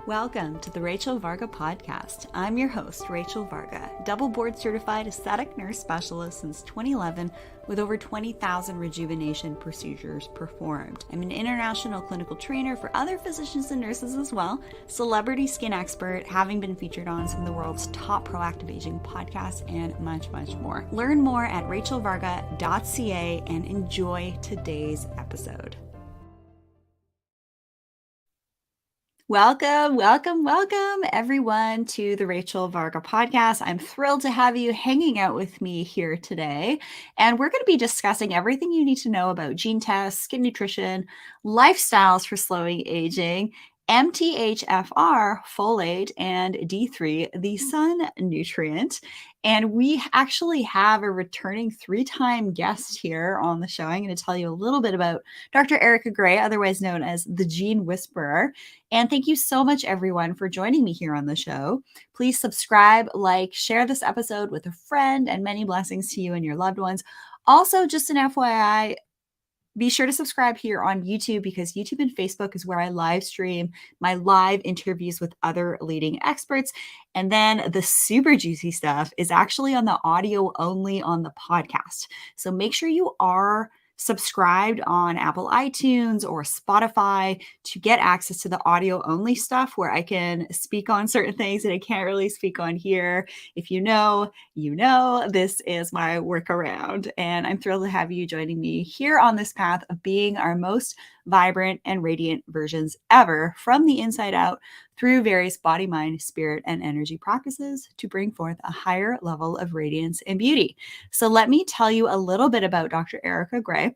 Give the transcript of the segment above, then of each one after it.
Welcome to the Rachel Varga podcast. I'm your host, Rachel Varga, double board certified aesthetic nurse specialist since 2011 with over 20,000 rejuvenation procedures performed. I'm an international clinical trainer for other physicians and nurses as well, celebrity skin expert, having been featured on some of the world's top proactive aging podcasts, and much, much more. Learn more at rachelvarga.ca and enjoy today's episode. Welcome everyone to the Rachel Varga podcast. I'm thrilled to have you hanging out with me here today. And we're going to be discussing everything you need to know about gene tests, skin nutrition, lifestyles for slowing aging, MTHFR, folate, and D3, the sun nutrient. And we actually have a returning 3-time guest here on the show. I'm going to tell you a little bit about Dr. Erika Gray, otherwise known as the Gene Whisperer. And thank you so much, everyone, for joining me here on the show. Please subscribe, like, share this episode with a friend, and many blessings to you and your loved ones. Also, just an FYI, be sure to subscribe here on YouTube because YouTube and Facebook is where I live stream my live interviews with other leading experts. And then the super juicy stuff is actually on the audio only on the podcast. So make sure you are subscribed on Apple iTunes or Spotify to get access to the audio only stuff where I can speak on certain things that I can't really speak on here. If you know, this is my workaround. And I'm thrilled to have you joining me here on this path of being our most vibrant and radiant versions ever from the inside out through various body, mind, spirit, and energy practices to bring forth a higher level of radiance and beauty. So let me tell you a little bit about Dr. Erika Gray.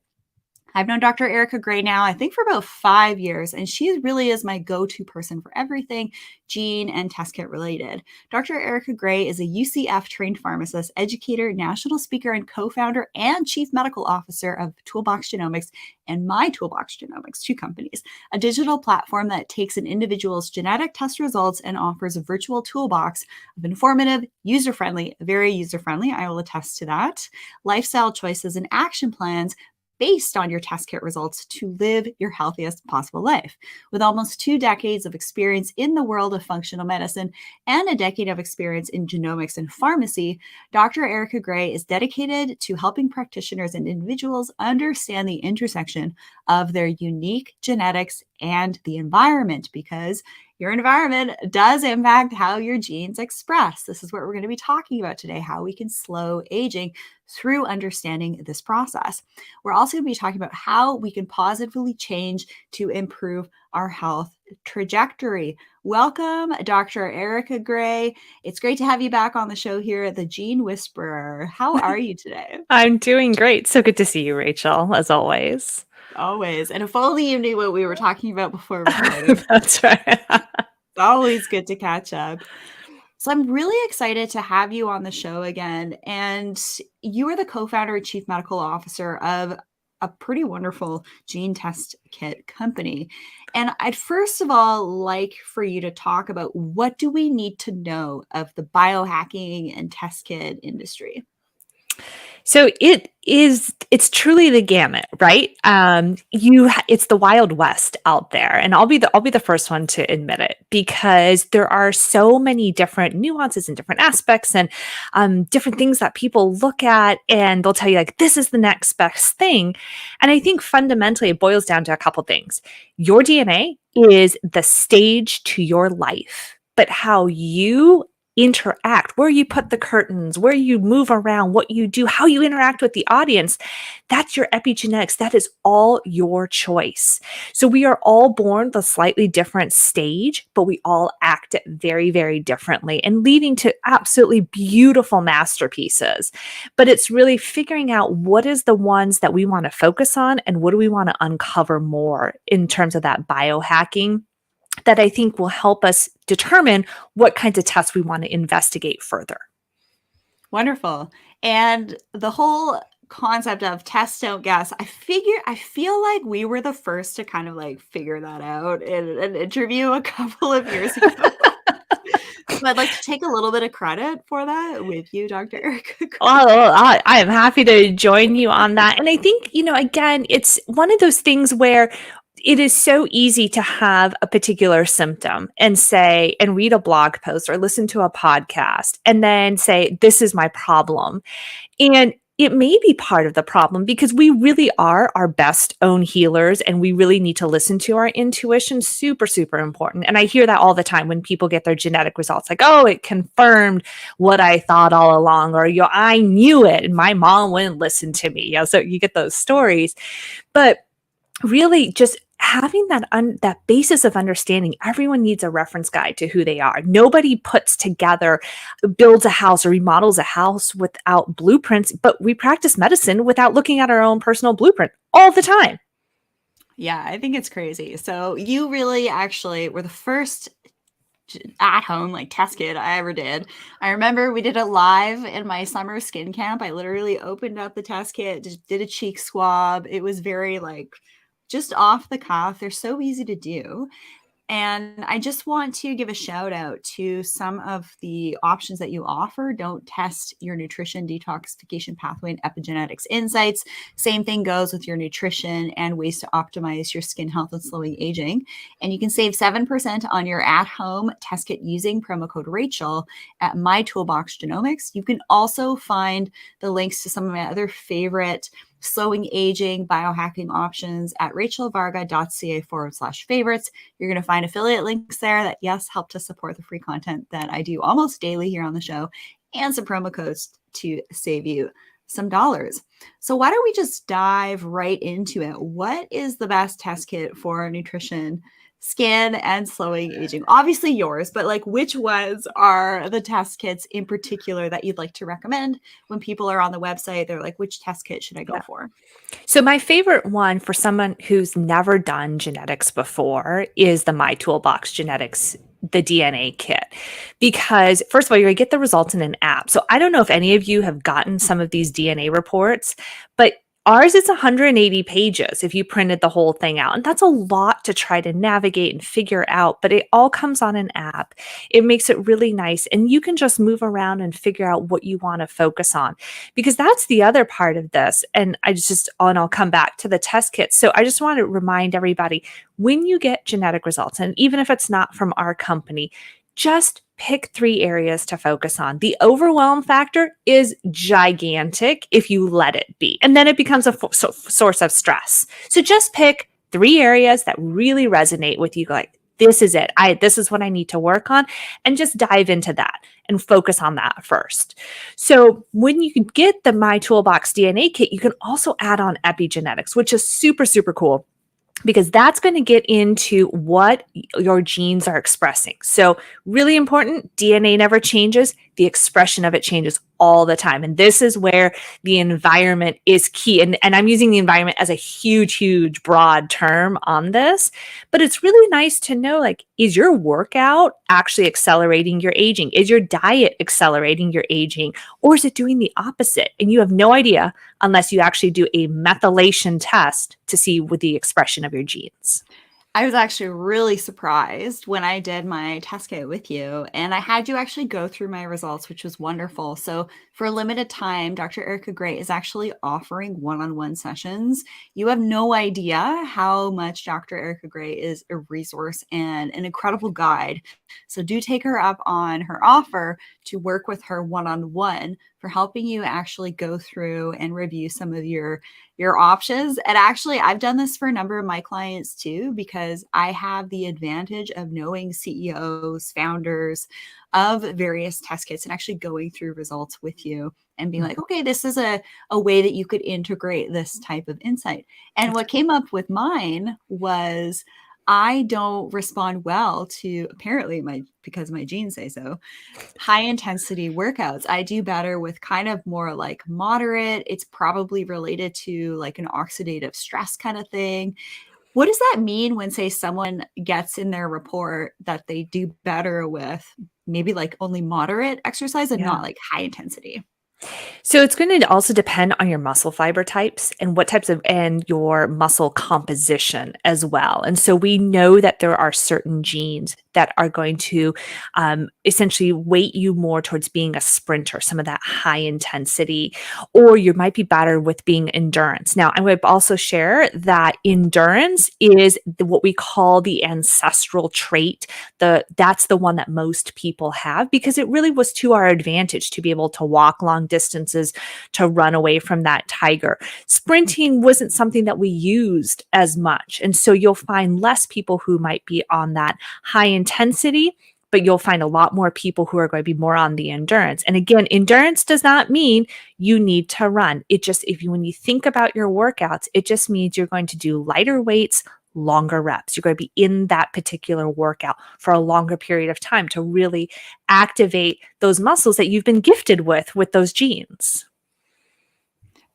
I've known Dr. Erika Gray now, I think, for about 5 years, and she really is my go-to person for everything gene and test kit related. Dr. Erika Gray is a UCF-trained pharmacist, educator, national speaker, and co-founder and chief medical officer of ToolBox Genomics and MyToolBox Genomics, 2 companies, a digital platform that takes an individual's genetic test results and offers a virtual toolbox of informative, user-friendly, very user-friendly, I will attest to that, lifestyle choices and action plans based on your test kit results to live your healthiest possible life. With almost 2 decades of experience in the world of functional medicine and a decade of experience in genomics and pharmacy, Dr. Erika Gray is dedicated to helping practitioners and individuals understand the intersection of their unique genetics and the environment, because your environment does impact how your genes express. This is what we're going to be talking about today, how we can slow aging through understanding this process. We're also going to be talking about how we can positively change to improve our health trajectory. Welcome, Dr. Erika Gray. It's great to have you back on the show here at the Gene Whisperer. How are you today? I'm doing great. So good to see you, Rachel, as always. Always. And if only you knew what we were talking about before recording. That's right. It's always good to catch up. So I'm really excited to have you on the show again. And you are the co-founder and chief medical officer of a pretty wonderful gene test kit company. And I'd first of all like for you to talk about what do we need to know of the biohacking and test kit industry? So it's truly the gamut, right? It's the Wild West out there, and I'll be the first one to admit it, because there are so many different nuances and different aspects and different things that people look at, and they'll tell you like, this is the next best thing. And I think fundamentally it boils down to a couple things. Your DNA is the stage to your life, but how you interact, where you put the curtains, where you move around, what you do, how you interact with the audience, that's your epigenetics. That is all your choice. So we are all born the slightly different stage, but we all act it very, very differently and leading to absolutely beautiful masterpieces. But it's really figuring out what is the ones that we want to focus on and what do we want to uncover more in terms of that biohacking that I think will help us determine what kinds of tests we want to investigate further. Wonderful. And the whole concept of test, don't guess, I feel like we were the first to kind of like figure that out in an interview a couple of years ago. So I'd like to take a little bit of credit for that with you, Dr. Erika Gray. I am happy to join you on that. And I think, again, it's one of those things where it is so easy to have a particular symptom and say, and read a blog post or listen to a podcast and then say, this is my problem. And it may be part of the problem because we really are our best own healers and we really need to listen to our intuition. Super, super important. And I hear that all the time when people get their genetic results like, oh, it confirmed what I thought all along, or, I knew it and my mom wouldn't listen to me. So you get those stories. But really just having that basis of understanding, everyone needs a reference guide to who they are. Nobody puts together, builds a house or remodels a house without blueprints, but we practice medicine without looking at our own personal blueprint all the time. Yeah, I think it's crazy. So you really actually were the first at home like test kit I ever did. I remember we did it live in my summer skin camp. I literally opened up the test kit, just did a cheek swab. It was very like just off the cuff. They're so easy to do. And I just want to give a shout out to some of the options that you offer. Don't test your nutrition detoxification pathway and epigenetics insights. Same thing goes with your nutrition and ways to optimize your skin health and slowing aging. And you can save 7% on your at-home test kit using promo code Rachel at MyToolBox Genomics. You can also find the links to some of my other favorite slowing aging biohacking options at rachelvarga.ca/favorites. You're going to find affiliate links there that, yes, help to support the free content that I do almost daily here on the show, and some promo codes to save you some dollars. So why don't we just dive right into it? What is the best test kit for nutrition, skin, and slowing aging? Obviously yours, but like which ones are the test kits in particular that you'd like to recommend when people are on the website? They're like, which test kit should I go for? So my favorite one for someone who's never done genetics before is the MyToolBox Genetics, the DNA kit. Because first of all, you're going to get the results in an app. So I don't know if any of you have gotten some of these DNA reports, but ours is 180 pages if you printed the whole thing out. And that's a lot to try to navigate and figure out, but it all comes on an app. It makes it really nice. And you can just move around and figure out what you want to focus on, because that's the other part of this. And I'll come back to the test kits. So I just want to remind everybody, when you get genetic results, and even if it's not from our company, just pick 3 areas to focus on. The overwhelm factor is gigantic if you let it be, and then it becomes a source of stress. So just pick 3 areas that really resonate with you. Like, this is it. This is what I need to work on, and just dive into that and focus on that first. So when you can get the MyToolBox DNA kit, you can also add on epigenetics, which is super, super cool, because that's going to get into what your genes are expressing. So really important, DNA never changes. The expression of it changes all the time. And this is where the environment is key. And I'm using the environment as a huge, huge, broad term on this. But it's really nice to know, like, is your workout actually accelerating your aging? Is your diet accelerating your aging? Or is it doing the opposite? And you have no idea unless you actually do a methylation test to see with the expression of your genes. I was actually really surprised when I did my test kit with you, and I had you actually go through my results, which was wonderful. So for a limited time, Dr. Erika Gray is actually offering one-on-one sessions. You have no idea how much Dr. Erika Gray is a resource and an incredible guide. So do take her up on her offer to work with her one-on-one for helping you actually go through and review some of your options. And actually, I've done this for a number of my clients too, because I have the advantage of knowing CEOs, founders of various test kits, and actually going through results with you and being like, okay, this is a way that you could integrate this type of insight. And what came up with mine was, I don't respond well to, apparently because my genes say so, high intensity workouts. I do better with kind of more like moderate. It's probably related to like an oxidative stress kind of thing. What does that mean when, say, someone gets in their report that they do better with maybe like only moderate exercise and not like high intensity? So it's going to also depend on your muscle fiber types and what types of and your muscle composition as well. And so we know that there are certain genes that are going to essentially weight you more towards being a sprinter, some of that high intensity, or you might be better with being endurance. Now, I would also share that endurance is what we call the ancestral trait. That's the one that most people have because it really was to our advantage to be able to walk long distances, to run away from that tiger. Sprinting wasn't something that we used as much. And so you'll find less people who might be on that high intensity, but you'll find a lot more people who are going to be more on the endurance. And again, endurance does not mean you need to run. It just, when you think about your workouts, it just means you're going to do lighter weights, longer reps. You're going to be in that particular workout for a longer period of time to really activate those muscles that you've been gifted with those genes.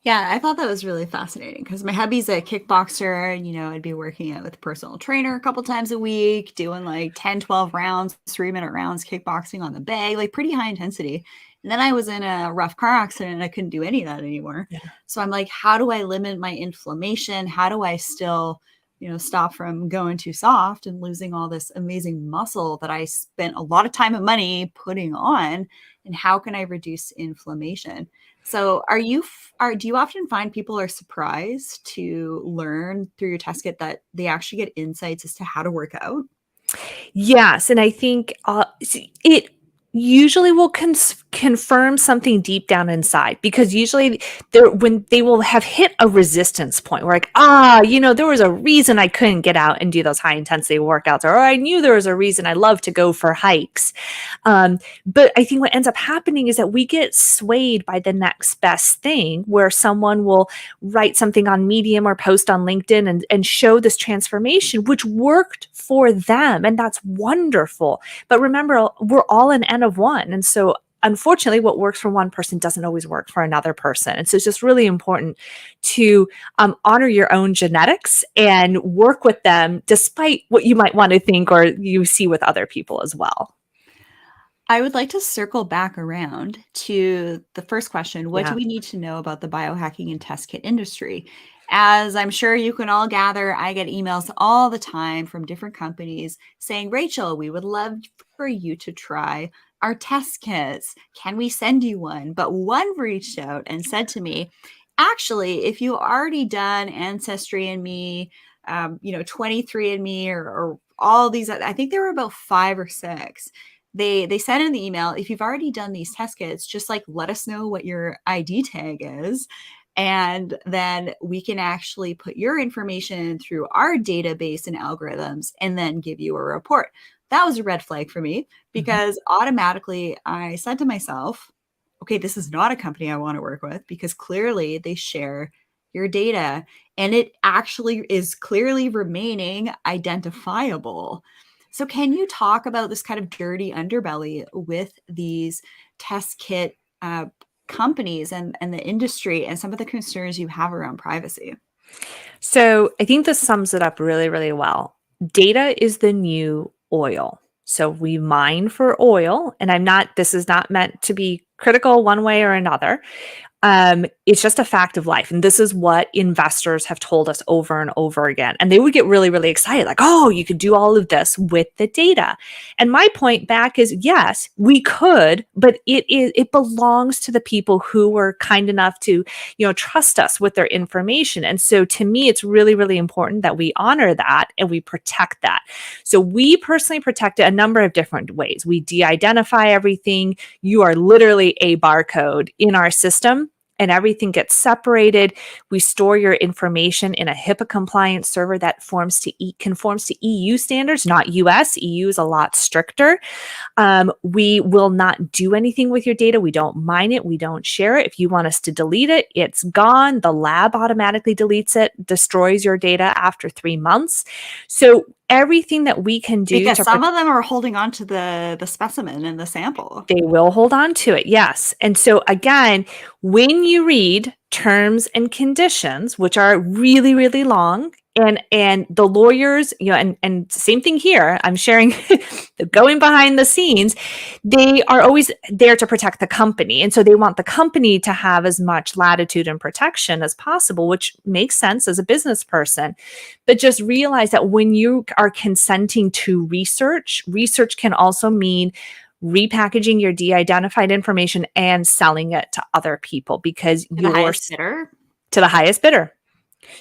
Yeah, I thought that was really fascinating because my hubby's a kickboxer and, I'd be working out with a personal trainer a couple times a week, doing like 10, 12 rounds, 3-minute rounds, kickboxing on the bag, like pretty high intensity. And then I was in a rough car accident and I couldn't do any of that anymore. Yeah. So I'm like, how do I limit my inflammation? How do I still, stop from going too soft and losing all this amazing muscle that I spent a lot of time and money putting on? And how can I reduce inflammation? So do you often find people are surprised to learn through your test kit that they actually get insights as to how to work out? Yes, and I think it usually will confirm something deep down inside because usually when they will have hit a resistance point, we're like, there was a reason I couldn't get out and do those high intensity workouts, or I knew there was a reason I love to go for hikes. But I think what ends up happening is that we get swayed by the next best thing where someone will write something on Medium or post on LinkedIn and show this transformation, which worked for them. And that's wonderful. But remember, we're all an N of one. And so unfortunately, what works for one person doesn't always work for another person. And so it's just really important to honor your own genetics and work with them despite what you might want to think or you see with other people as well. I would like to circle back around to the first question. What do Yeah. we need to know about the biohacking and test kit industry? As I'm sure you can all gather, I get emails all the time from different companies saying, Rachel, we would love for you to try our test kits. Can we send you one? But one reached out and said to me, actually, if you already done Ancestry and Me, 23 and Me, or all these, I think there were about 5 or 6. They sent in the email, if you've already done these test kits, just like let us know what your ID tag is. And then we can actually put your information through our database and algorithms and then give you a report. That was a red flag for me Mhm. because automatically I said to myself, okay, this is not a company I want to work with because clearly they share your data and it actually is clearly remaining identifiable. So, can you talk about this kind of dirty underbelly with these test kit companies and the industry and some of the concerns you have around privacy? So I think this sums it up really, really well. Data is the new oil. So we mine for oil, and this is not meant to be critical one way or another. It's just a fact of life. And this is what investors have told us over and over again. And they would get really, really excited, like, oh, you could do all of this with the data. And my point back is, yes, we could, but it belongs to the people who were kind enough to, trust us with their information. And so to me, it's really, really important that we honor that and we protect that. So we personally protect it a number of different ways. We de-identify everything. You are literally a barcode in our system and everything gets separated. We store your information in a HIPAA compliant server that conforms to EU standards, not US. EU is a lot stricter. We will not do anything with your data. We don't mine it. We don't share it. If you want us to delete it, it's gone. The lab automatically deletes it, destroys your data after 3 months. So everything that we can do Because to some of them are holding on to the specimen and the sample. they will hold on to it, yes. And so again, when you read terms and conditions, which are really, really long, and the lawyers, and same thing here, I'm sharing the going behind the scenes, they are always there to protect the company, and so they want the company to have as much latitude and protection as possible, which makes sense as a business person. But just realize that when you are consenting to research can also mean repackaging your de-identified information and selling it to other people, because To the you're highest bidder. to the highest bidder.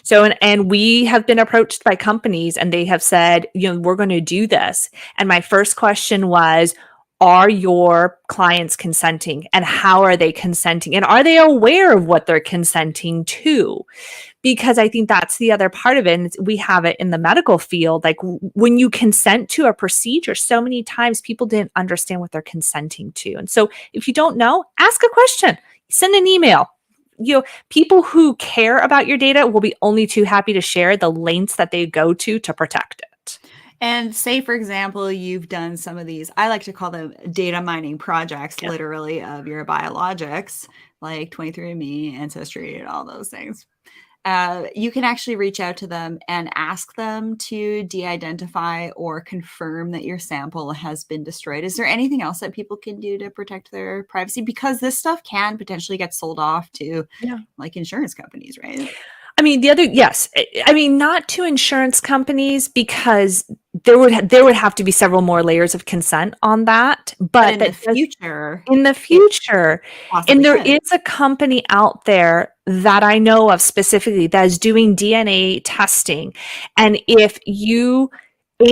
So, and we have been approached by companies and they have said, we're going to do this. And my first question was, are your clients consenting, and how are they consenting? And are they aware of what they're consenting to? Because I think that's the other part of it. And we have it in the medical field. Like when you consent to a procedure, so many times people didn't understand what they're consenting to. And so if you don't know, ask a question, send an email. People who care about your data will be only too happy to share the lengths that they go to protect it. And say, for example, you've done some of these, I like to call them data mining projects, Yeah. literally, of your biologics, like 23andMe, Ancestry, and all those things. You can actually reach out to them and ask them to de-identify or confirm that your sample has been destroyed. Is there anything else that people can do to protect their privacy? Because this stuff can potentially get sold off to like insurance companies, right? I mean, yes. I mean, not to insurance companies, because there would have to be several more layers of consent on that. But in that the future, in the future, and possibly there could. is a company out there that I know of specifically that is doing DNA testing. And if you,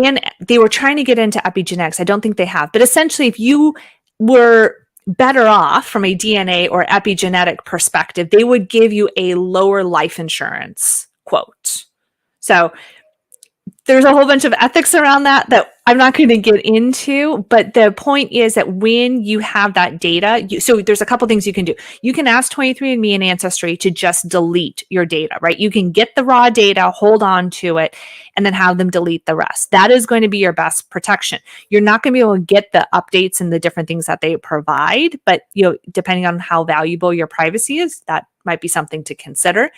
and they were trying to get into epigenetics, I don't think they have, but essentially if you were better off from a DNA or epigenetic perspective, they would give you a lower life insurance quote. So there's a whole bunch of ethics around that I'm not going to get into, but the point is that when you have that data, so there's a couple things you can do. You can ask 23andMe and Ancestry to just delete your data, right? You can get the raw data, hold on to it, and then have them delete the rest. That is going to be your best protection. You're not going to be able to get the updates and the different things that they provide, but depending on how valuable your privacy is, that might be something to consider.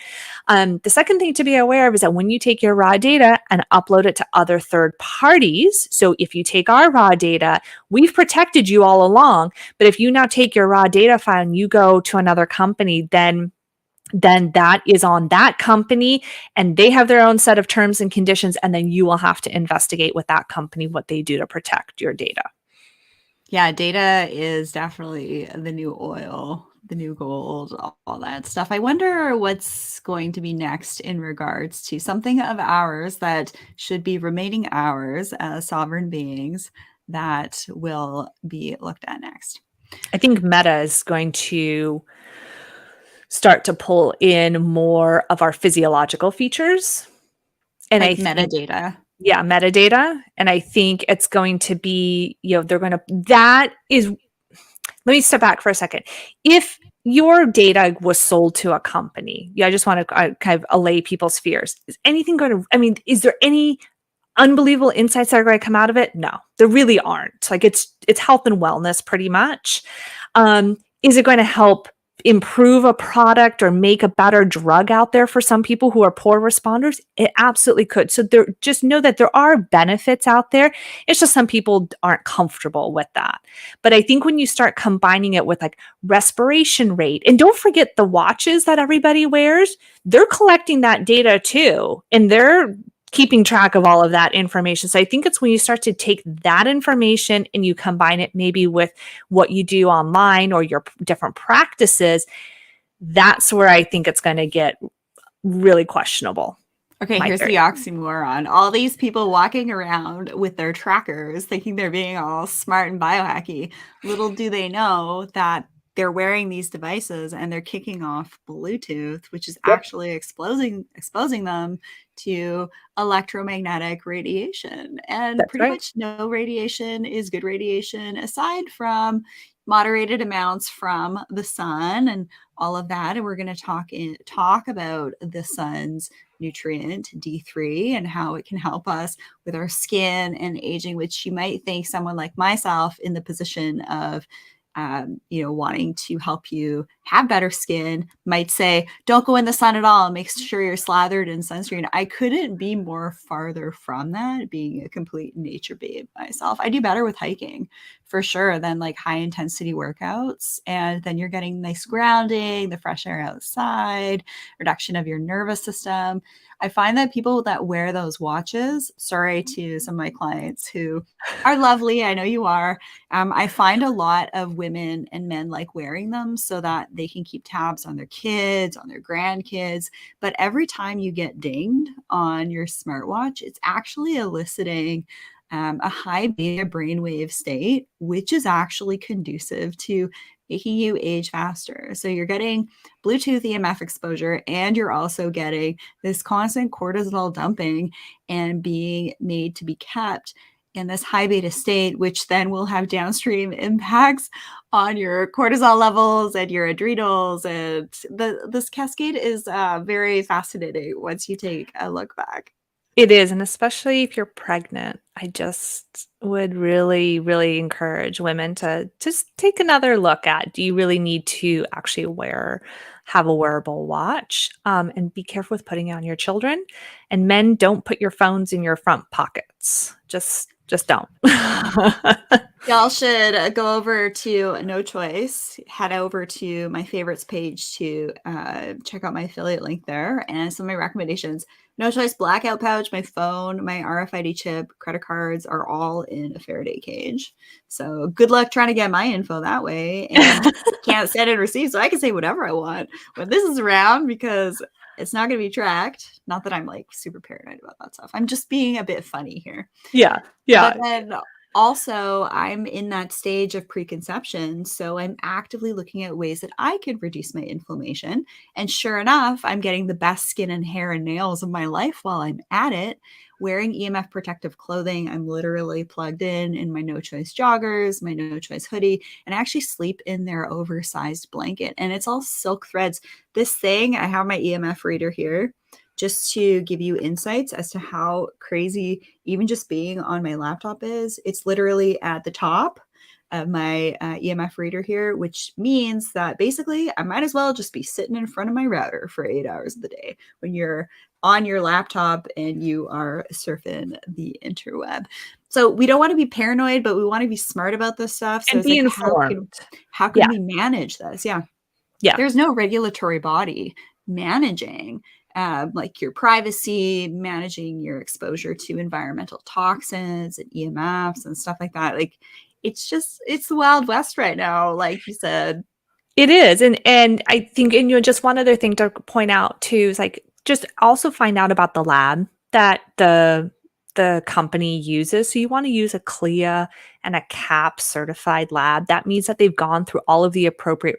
The second thing to be aware of is that when you take your raw data and upload it to other third parties, so if you take our raw data, we've protected you all along, but if you now take your raw data file and you go to another company, then that is on that company and they have their own set of terms and conditions, and then you will have to investigate with that company what they do to protect your data. Yeah, data is definitely the new oil, the new gold, all that stuff. I wonder what's going to be next in regards to something of ours that should be remaining ours as sovereign beings that will be looked at next. I think Meta is going to start to pull in more of our physiological features. And Like I think, metadata. yeah, metadata. And I think it's going to be, they're going to, that is, let me step back for a second. If your data was sold to a company, I just want to kind of allay people's fears. Is anything going to, I mean, is there any unbelievable insights that are going to come out of it? No, there really aren't. Like it's health and wellness pretty much. Is it going to help improve a product or make a better drug out there for some people who are poor responders? It absolutely could. So just know that there are benefits out there. It's just some people aren't comfortable with that. But I think when you start combining it with like respiration rate, and don't forget the watches that everybody wears, they're collecting that data too. And they're keeping track of all of that information. So I think it's when you start to take that information and you combine it maybe with what you do online or your different practices, that's where I think it's going to get really questionable. Okay, here's the oxymoron. All these people walking around with their trackers thinking they're being all smart and biohacky. Little do they know that they're wearing these devices and they're kicking off Bluetooth, which is actually exposing them to electromagnetic radiation. And That's pretty right. much no radiation is good radiation aside from moderated amounts from the sun and all of that. And we're going to talk about the sun's nutrient D3 and how it can help us with our skin and aging, which you might think someone like myself in the position of wanting to help you have better skin, might say, don't go in the sun at all. Make sure you're slathered in sunscreen. I couldn't be more farther from that, being a complete nature babe myself. I do better with hiking for sure than like high intensity workouts. And then you're getting nice grounding, the fresh air outside, reduction of your nervous system. I find that people that wear those watches, sorry to some of my clients who are lovely, I know you are, I find a lot of women and men like wearing them so that they can keep tabs on their kids, on their grandkids. But every time you get dinged on your smartwatch, it's actually eliciting a high beta brainwave state, which is actually conducive to making you age faster. So you're getting Bluetooth EMF exposure, and you're also getting this constant cortisol dumping and being made to be kept in this high beta state, which then will have downstream impacts on your cortisol levels and your adrenals. And this cascade is very fascinating once you take a look back. It is, and especially if you're pregnant, I just would really, really encourage women to just take another look at, do you really need to actually have a wearable watch? And be careful with putting it on your children. And men, don't put your phones in your front pockets. Just don't. Y'all should go over to No Choice, head over to my favorites page to check out my affiliate link there and some of my recommendations. No Choice blackout pouch, my phone, my RFID chip, credit cards are all in a Faraday cage. So good luck trying to get my info that way. And can't send and receive, so I can say whatever I want when this is around because it's not going to be tracked. Not that I'm like super paranoid about that stuff. I'm just being a bit funny here. Yeah. But Yeah. then also, I'm in that stage of preconception. So I'm actively looking at ways that I could reduce my inflammation. And sure enough, I'm getting the best skin and hair and nails of my life while I'm at it. Wearing EMF protective clothing, I'm literally plugged in my No Choice joggers, my No Choice hoodie, and I actually sleep in their oversized blanket. And it's all silk threads. This thing, I have my EMF reader here just to give you insights as to how crazy even just being on my laptop is. It's literally at the top of my EMF reader here, which means that basically I might as well just be sitting in front of my router for 8 hours of the day when you're on your laptop and you are surfing the interweb. So we don't want to be paranoid, but we want to be smart about this stuff. So And it's be like, informed. how can Yeah. we manage this? Yeah. Yeah. There's no regulatory body managing like your privacy, managing your exposure to environmental toxins and EMFs and stuff like that. Like it's the Wild West right now, like you said. It is. And I think, and just one other thing to point out too is like just also find out about the lab that the company uses. So you want to use a CLIA and a CAP certified lab. That means that they've gone through all of the appropriate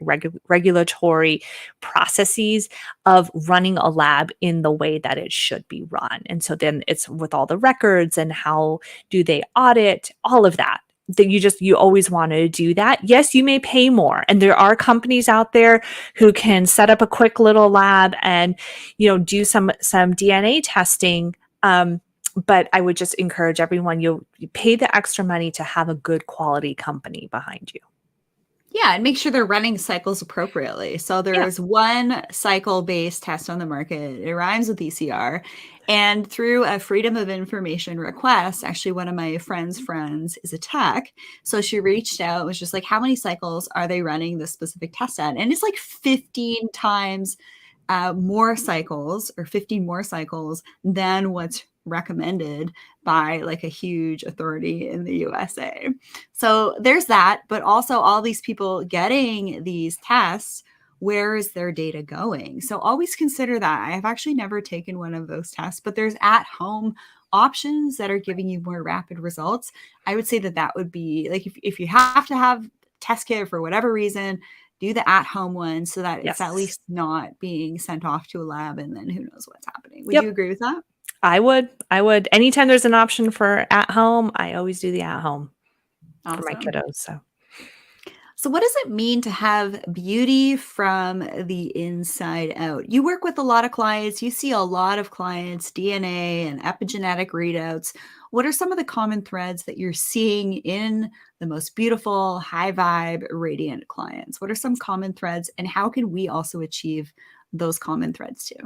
regulatory processes of running a lab in the way that it should be run. And so then it's with all the records and how do they audit, all of that you always want to do that. Yes, you may pay more. And there are companies out there who can set up a quick little lab and, do some DNA testing. But I would just encourage everyone, you pay the extra money to have a good quality company behind you. Yeah, and make sure they're running cycles appropriately. So Yeah. there's one cycle-based test on the market. It rhymes with ECR. And through a freedom of information request, actually one of my friend's friends is a tech. So she reached out, was just like, how many cycles are they running this specific test at? And it's like 15 times more cycles or 15 more cycles than what's recommended by like a huge authority in the USA. So there's that, but also all these people getting these tests, where is their data going? So always consider that. I have actually never taken one of those tests, but there's at home options that are giving you more rapid results. I would say that would be like if you have to have test kit for whatever reason, do the at-home one so that it's at least not being sent off to a lab and then who knows what's happening. Would you agree with that? I would. Anytime there's an option for at home, I always do the at home for my kiddos. So what does it mean to have beauty from the inside out? You work with a lot of clients. You see a lot of clients, DNA and epigenetic readouts. what are some of the common threads that you're seeing in the most beautiful, high vibe, radiant clients? What are some common threads, and how can we also achieve those common threads too?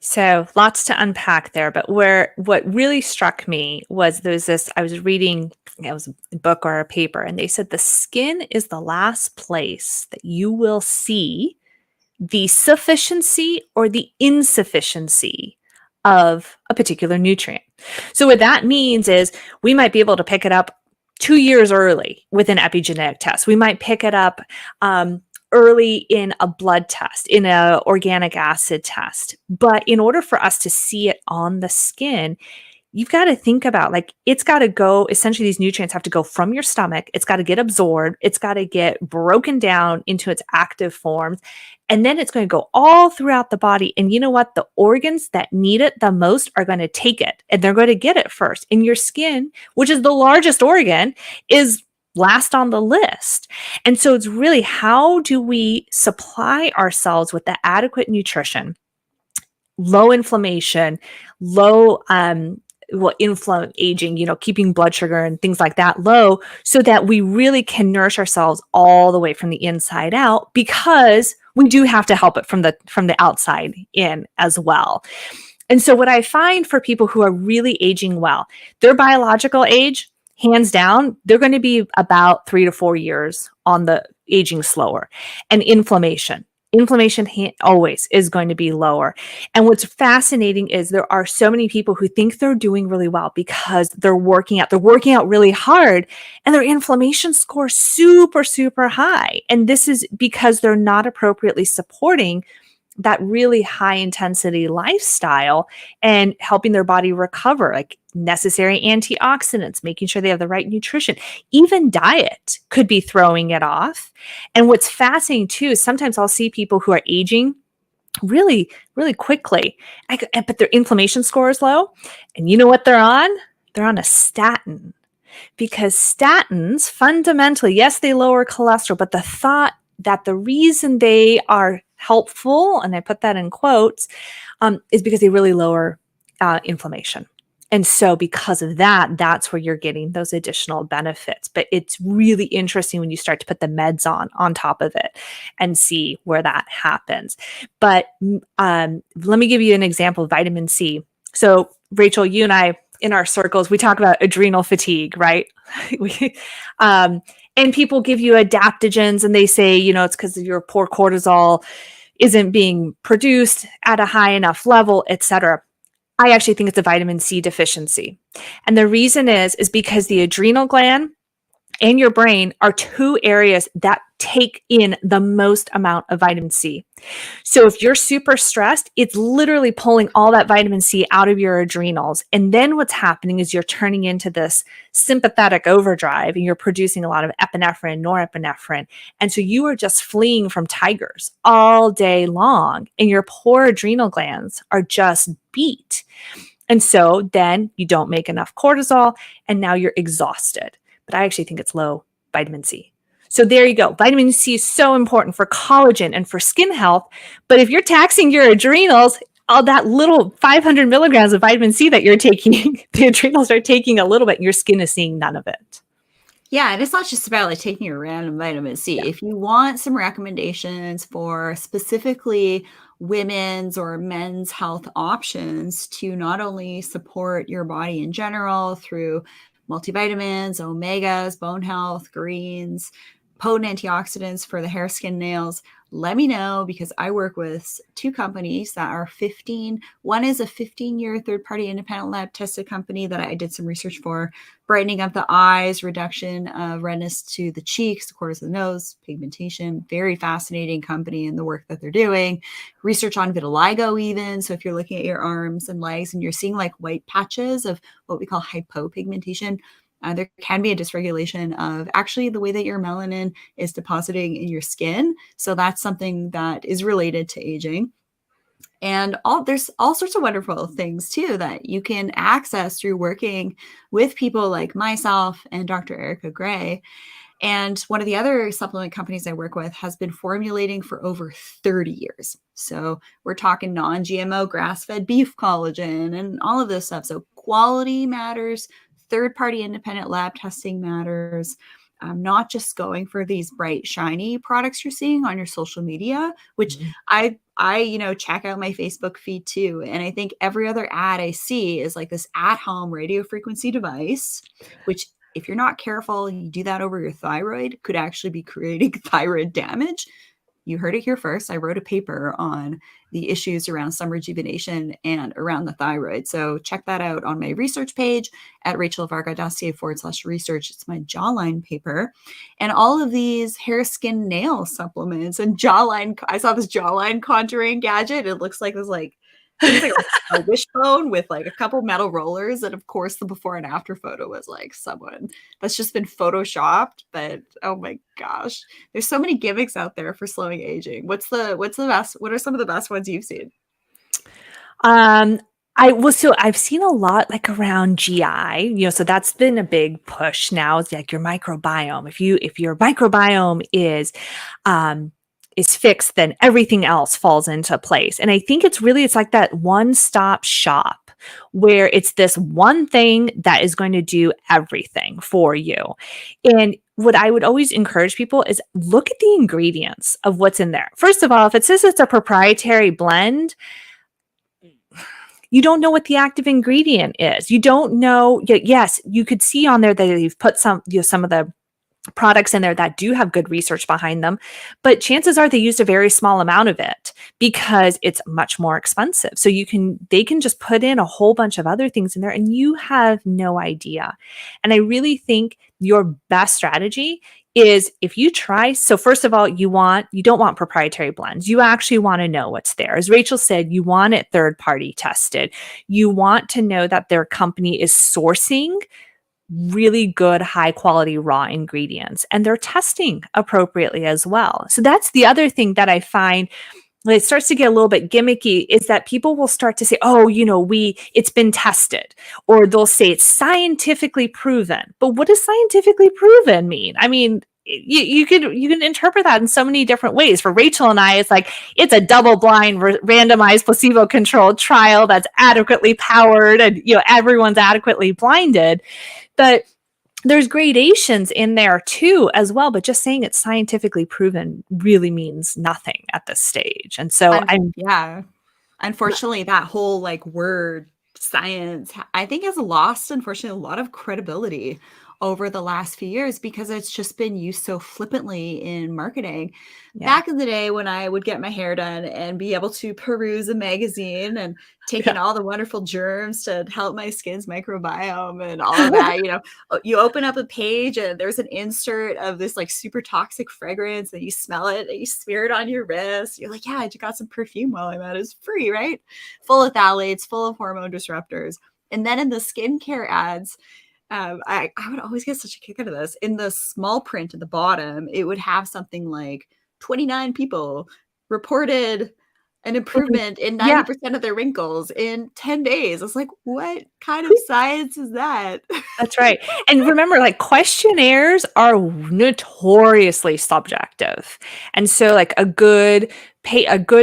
So lots to unpack there, but what really struck me was there's this, I was reading, it was a book or a paper, and they said the skin is the last place that you will see the sufficiency or the insufficiency of a particular nutrient. So what that means is we might be able to pick it up 2 years early with an epigenetic test. We might pick it up early in a blood test, in a organic acid test. But in order for us to see it on the skin, you've got to think about, like, it's got to go, essentially these nutrients have to go from your stomach, it's got to get absorbed, it's got to get broken down into its active forms, and then it's going to go all throughout the body. And you know what? The organs that need it the most are going to take it, and they're going to get it first. And your skin, which is the largest organ, is last on the list. And so it's really, how do we supply ourselves with the adequate nutrition, low inflammation, low aging, keeping blood sugar and things like that low, so that we really can nourish ourselves all the way from the inside out, because we do have to help it from the outside in as well. And so what I find for people who are really aging well, their biological age, hands down, they're going to be about 3 to 4 years on the aging slower. And inflammation always is going to be lower. And what's fascinating is there are so many people who think they're doing really well because they're working out really hard, and their inflammation score is super, super high. And this is because they're not appropriately supporting that really high intensity lifestyle and helping their body recover, like necessary antioxidants, making sure they have the right nutrition. Even diet could be throwing it off. And what's fascinating too is sometimes I'll see people who are aging really, really quickly, but their inflammation score is low. And you know what they're on? They're on a statin. Because statins fundamentally, yes, they lower cholesterol, but the thought that the reason they are helpful, and I put that in quotes, is because they really lower inflammation. And so because of that, that's where you're getting those additional benefits. But it's really interesting when you start to put the meds on top of it and see where that happens. But let me give you an example of vitamin C. So Rachel, you and I, in our circles, we talk about adrenal fatigue, right? And people give you adaptogens and they say, it's because your poor cortisol isn't being produced at a high enough level, et cetera. I actually think it's a vitamin C deficiency. And the reason is because the adrenal gland and your brain are two areas that take in the most amount of vitamin C. So if you're super stressed, it's literally pulling all that vitamin C out of your adrenals. And then what's happening is you're turning into this sympathetic overdrive, and you're producing a lot of epinephrine, norepinephrine. And so you are just fleeing from tigers all day long, and your poor adrenal glands are just beat. And so then you don't make enough cortisol, and now you're exhausted. But I actually think it's low vitamin C. So there you go. Vitamin C is so important for collagen and for skin health. But if you're taxing your adrenals, all that little 500 milligrams of vitamin C that you're taking, the adrenals are taking a little bit, and your skin is seeing none of it. Yeah, and it's not just about like taking a random vitamin C. Yeah. If you want some recommendations for specifically women's or men's health options to not only support your body in general through multivitamins, omegas, bone health, greens, potent antioxidants for the hair, skin, nails, let me know, because I work with two companies that are 15. One is a 15-year third-party independent lab tested company that I did some research for, brightening up the eyes, reduction of redness to the cheeks, the corners of the nose, pigmentation. Very fascinating company and the work that they're doing. Research on vitiligo even. So if you're looking at your arms and legs and you're seeing like white patches of what we call hypopigmentation, there can be a dysregulation of actually the way that your melanin is depositing in your skin. So that's something that is related to aging. And there's all sorts of wonderful things too that you can access through working with people like myself and Dr. Erika Gray. And one of the other supplement companies I work with has been formulating for over 30 years. So we're talking non-GMO grass-fed beef collagen and all of this stuff. So quality matters, third-party independent lab testing matters. Not just going for these bright, shiny products you're seeing on your social media, which Mhm. I check out my Facebook feed too. And I think every other ad I see is like this at-home radio frequency device, which if you're not careful, you do that over your thyroid, could actually be creating thyroid damage. You heard it here first. I wrote a paper on the issues around sun rejuvenation and around the thyroid. So check that out on my research page at rachelvarga.ca/research. It's my jawline paper. And all of these hair, skin, nail supplements and jawline. I saw this jawline contouring gadget. It looks like this looks like a wishbone with like a couple metal rollers. And of course, the before and after photo was like someone that's just been photoshopped. But oh my gosh, there's so many gimmicks out there for slowing aging. What's the best? What are some of the best ones you've seen? Um, so I've seen a lot like around GI, so that's been a big push now. It's like your microbiome. If your microbiome is fixed, then everything else falls into place. And I think it's like that one-stop shop where it's this one thing that is going to do everything for you. And what I would always encourage people is look at the ingredients of what's in there. First of all, if it says it's a proprietary blend, you don't know what the active ingredient is. You don't know. Yes, you could see on there that they've put some of the products in there that do have good research behind them, but chances are they used a very small amount of it because it's much more expensive. So they can just put in a whole bunch of other things in there and you have no idea. And I really think your best strategy is if you try. So first of all, you don't want proprietary blends. You actually want to know what's there. As Rachel said, you want it third party tested. You want to know that their company is sourcing really good, high quality raw ingredients and they're testing appropriately as well. So that's the other thing that I find when it starts to get a little bit gimmicky is that people will start to say, oh, it's been tested, or they'll say it's scientifically proven. But what does scientifically proven mean? I mean, you can interpret that in so many different ways. For Rachel and I, it's like it's a double-blind, randomized, placebo-controlled trial that's adequately powered, and everyone's adequately blinded. But there's gradations in there too as well, but just saying it's scientifically proven really means nothing at this stage. And so Yeah. Unfortunately, that whole like word science, I think has lost, unfortunately, a lot of credibility over the last few years because it's just been used so flippantly in marketing. yeah. Back in the day when I would get my hair done and be able to peruse a magazine and take in Yeah. all the wonderful germs to help my skin's microbiome and all of that, you open up a page and there's an insert of this like super toxic fragrance and you smell it and you smear it on your wrist. You're like, yeah, I just got some perfume while I'm at it. It's free, right? Full of phthalates, full of hormone disruptors. And then in the skincare ads, I would always get such a kick out of this. In the small print at the bottom, it would have something like 29 people reported an Mhm. improvement in Yeah. 90% of their wrinkles in 10 days. I was like, what kind of science is that? That's right. And remember, like questionnaires are notoriously subjective. And so like a good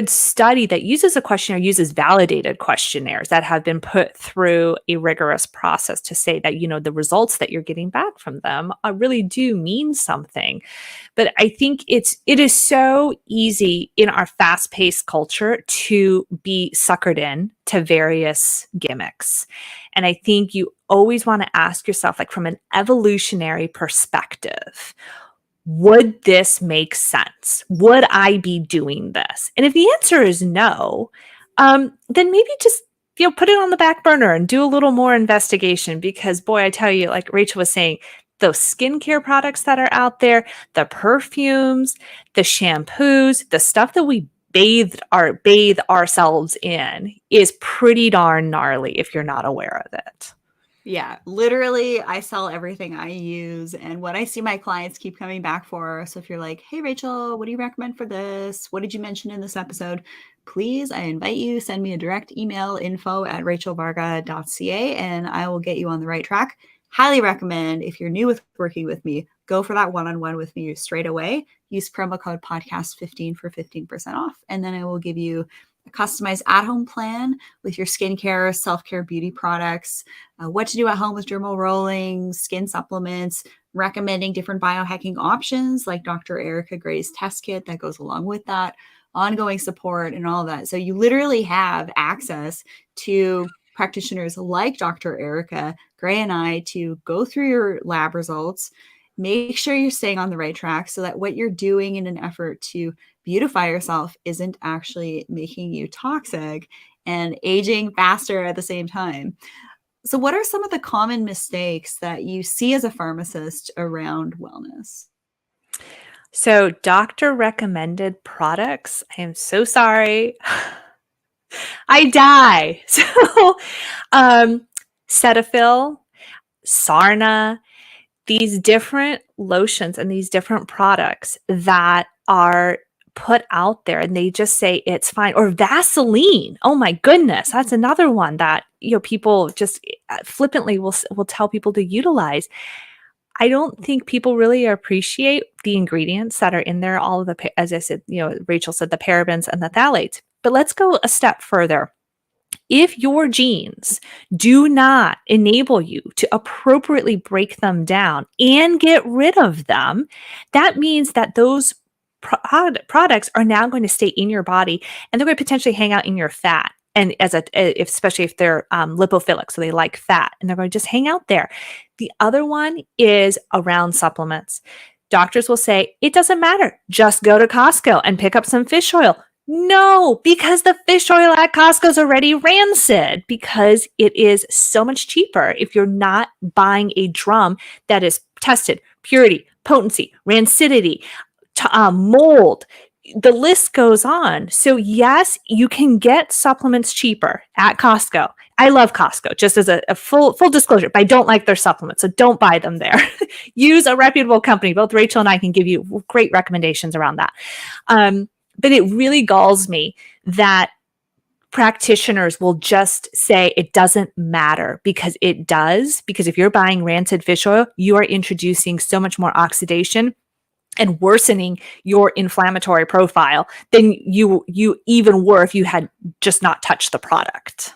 study that uses a questionnaire uses validated questionnaires that have been put through a rigorous process to say that, the results that you're getting back from them really do mean something. But I think it is so easy in our fast-paced culture to be suckered in to various gimmicks. And I think you always want to ask yourself, like from an evolutionary perspective, would this make sense? Would I be doing this? And if the answer is no, then maybe just put it on the back burner and do a little more investigation because boy, I tell you, like Rachel was saying, those skincare products that are out there, the perfumes, the shampoos, the stuff that we bathe ourselves in is pretty darn gnarly if you're not aware of it. Yeah, literally, I sell everything I use and what I see my clients keep coming back for. So if you're like, hey, Rachel, what do you recommend for this? What did you mention in this episode? Please, I invite you, send me a direct email, info@rachelvarga.ca, and I will get you on the right track. Highly recommend if you're new with working with me, go for that one-on-one with me straight away. Use promo code podcast15 for 15% off. And then I will give you a customized at-home plan with your skincare, self-care, beauty products, what to do at home with dermal rolling, skin supplements, recommending different biohacking options like Dr. Erika Gray's test kit that goes along with that, ongoing support, and all of that. So you literally have access to practitioners like Dr. Erika Gray and I to go through your lab results, make sure you're staying on the right track so that what you're doing in an effort to beautify yourself isn't actually making you toxic and aging faster at the same time. So, what are some of the common mistakes that you see as a pharmacist around wellness? So, doctor recommended products. I am so sorry. I die. So, um, Cetaphil, Sarna, these different lotions and these different products that are put out there and they just say it's fine. Or Vaseline. Oh my goodness, that's another one that people just flippantly will tell people to utilize. I don't think people really appreciate the ingredients that are in there, all of the, as I said, Rachel said, the parabens and the phthalates. But let's go a step further. If your genes do not enable you to appropriately break them down and get rid of them, that means that those products are now going to stay in your body and they're going to potentially hang out in your fat. And especially if they're lipophilic, so they like fat, and they're going to just hang out there. The other one is around supplements. Doctors will say, it doesn't matter. Just go to Costco and pick up some fish oil. No, because the fish oil at Costco is already rancid because it is so much cheaper if you're not buying a drum that is tested, purity, potency, rancidity, mold. The list goes on. So yes, you can get supplements cheaper at Costco. I love Costco, just as a full disclosure, but I don't like their supplements, so don't buy them there. Use a reputable company. Both Rachel and I can give you great recommendations around that. But it really galls me that practitioners will just say it doesn't matter, because it does. Because if you're buying rancid fish oil, you are introducing so much more oxidation and worsening your inflammatory profile than you even were if you had just not touched the product.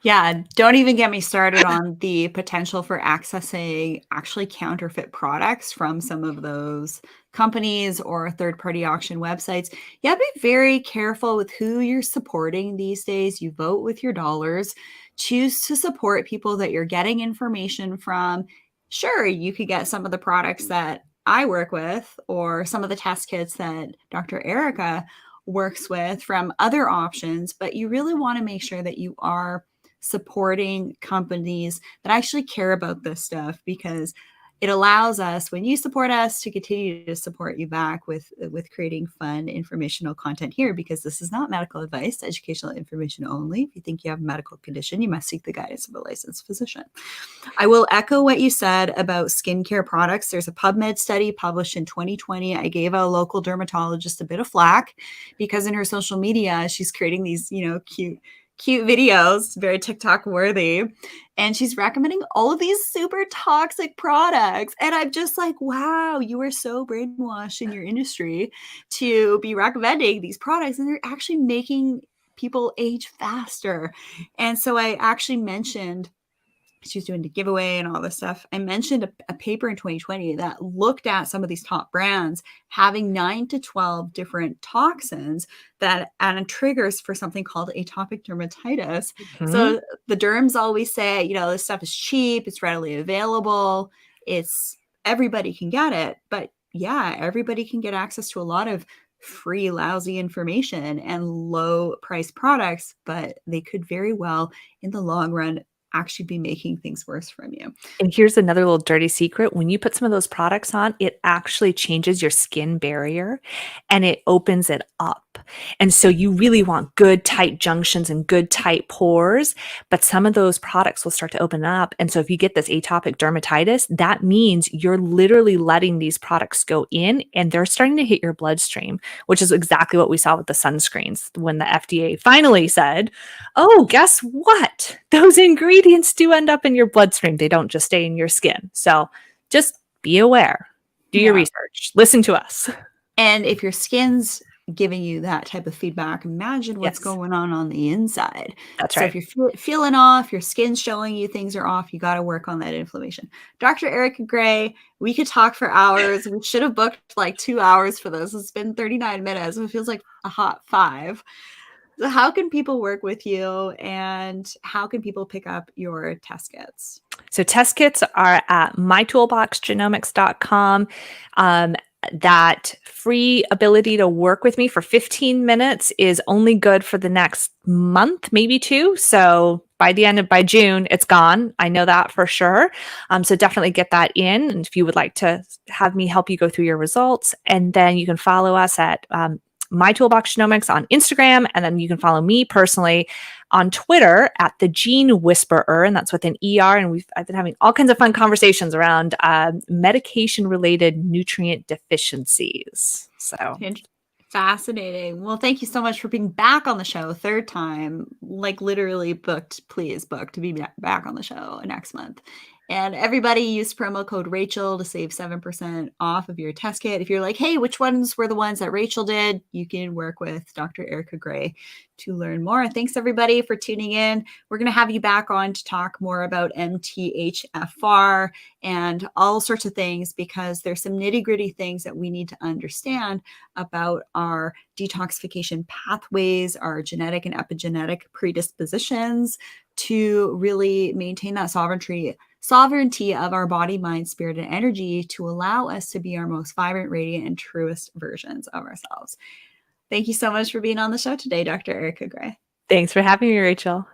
Yeah, don't even get me started on the potential for accessing actually counterfeit products from some of those companies or third-party auction websites. You have to be very careful with who you're supporting these days. You vote with your dollars. Choose to support people that you're getting information from. Sure, you could get some of the products that I work with or some of the test kits that Dr. Erika works with from other options, but you really want to make sure that you are supporting companies that actually care about this stuff, because it allows us, when you support us, to continue to support you back with creating fun informational content here, because this is not medical advice, educational information only. If you think you have a medical condition, you must seek the guidance of a licensed physician. I will echo what you said about skincare products. There's a PubMed study published in 2020. I gave a local dermatologist a bit of flack because in her social media, she's creating these, cute videos, very TikTok worthy. And she's recommending all of these super toxic products. And I'm just like, wow, you are so brainwashed in your industry to be recommending these products. And they're actually making people age faster. And so I actually mentioned, she was doing the giveaway and all this stuff. I mentioned a paper in 2020 that looked at some of these top brands having 9 to 12 different toxins that and triggers for something called atopic dermatitis. Mm-hmm. So the derms always say, this stuff is cheap, it's readily available, everybody can get it. But yeah, everybody can get access to a lot of free, lousy information and low price products, but they could very well, in the long run, actually be making things worse from you. And here's another little dirty secret. When you put some of those products on, it actually changes your skin barrier and it opens it up. And so you really want good tight junctions and good tight pores, but some of those products will start to open up. And so if you get this atopic dermatitis, that means you're literally letting these products go in and they're starting to hit your bloodstream, which is exactly what we saw with the sunscreens when the FDA finally said, oh, guess what? Those ingredients do end up in your bloodstream. They don't just stay in your skin. So just be aware. Do your research. Listen to us. And if your skin's giving you that type of feedback, imagine what's Yes, going on the inside. that's So right. if you're feeling off, your skin's showing you things are off, you got to work on that inflammation. Dr. Erika Gray, we could talk for hours. We should have booked like 2 hours for this. It's been 39 minutes. It feels like a hot 5. So how can people work with you, and how can people pick up your test kits? So test kits are at mytoolboxgenomics.com. That free ability to work with me for 15 minutes is only good for the next month, maybe 2. So by June, it's gone. I know that for sure. So definitely get that in. And if you would like to have me help you go through your results, and then you can follow us at MyToolBox Genomics on Instagram, and then you can follow me personally on Twitter at the Gene Whisperer, and that's with an ER. And I've been having all kinds of fun conversations around medication-related nutrient deficiencies. So Fascinating. Well, thank you so much for being back on the show, third time, like literally booked, please book to be back on the show next month. And everybody use promo code Rachel to save 7% off of your test kit. If you're like, hey, which ones were the ones that Rachel did? You can work with Dr. Erika Gray to learn more. Thanks everybody for tuning in. We're going to have you back on to talk more about MTHFR and all sorts of things, because there's some nitty-gritty things that we need to understand about our detoxification pathways, our genetic and epigenetic predispositions to really maintain that sovereignty of our body, mind, spirit, and energy to allow us to be our most vibrant, radiant, and truest versions of ourselves. Thank you so much for being on the show today, Dr. Erika Gray. thanks for having me, Rachel.